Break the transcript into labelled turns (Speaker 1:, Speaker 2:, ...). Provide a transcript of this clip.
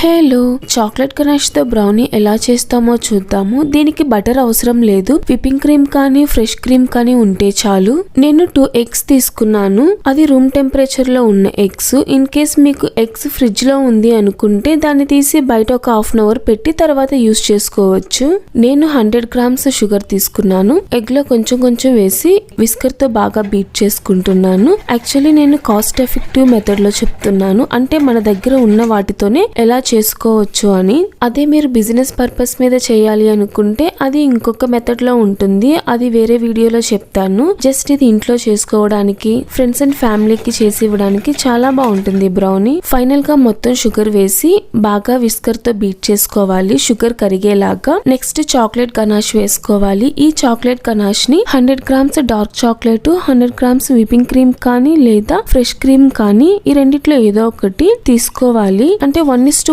Speaker 1: Hello, chocolate ganache తో brownie ఎలా చేస్తామో చూద్దాము. దీనికి బటర్ అవసరం లేదు, విప్పింగ్ క్రీమ్ కానీ ఫ్రెష్ క్రీమ్ కానీ ఉంటే చాలు. నేను 2 ఎగ్స్ తీసుకున్నాను. అది రూమ్ టెంపరేచర్ లో ఉన్న ఎగ్స్. ఇన్ కేస్ మీకు ఎగ్స్ ఫ్రిడ్జ్ లో ఉంది అనుకుంటే దాన్ని తీసి బయట ఒక హాఫ్ అన్ అవర్ పెట్టి తర్వాత యూస్ చేసుకోవచ్చు. నేను 100 గ్రామ్స్ షుగర్ తీసుకున్నాను. ఎగ్ లో కొంచెం కొంచెం వేసి విస్కర్ తో బాగా బీట్ చేసుకుంటున్నాను. యాక్చువల్లీ నేను కాస్ట్ ఎఫెక్టివ్ మెథడ్ లో చెప్తున్నాను, అంటే మన దగ్గర ఉన్న వాటితోనే ఎలా చేసుకోవచ్చు అని. అదే మీరు బిజినెస్ పర్పస్ మీద చేయాలి అనుకుంటే అది ఇంకొక మెథడ్ లో ఉంటుంది, అది వేరే వీడియోలో చెప్తాను. జస్ట్ ఇది ఇంట్లో చేసుకోవడానికి, ఫ్రెండ్స్ అండ్ ఫ్యామిలీకి చేసి ఇవ్వడానికి చాలా బాగుంటుంది బ్రౌనీ. ఫైనల్ గా మొత్తం షుగర్ వేసి బాగా విస్కర్ తో బీట్ చేసుకోవాలి, షుగర్ కరిగేలాగా. నెక్స్ట్ చాక్లెట్ గనాష్ వేసుకోవాలి. ఈ చాక్లెట్ గనాష్ ని 100 grams dark chocolate, 100 grams whipping cream కానీ లేదా ఫ్రెష్ క్రీమ్ కానీ ఈ రెండిట్లో ఏదో ఒకటి తీసుకోవాలి. అంటే 1:1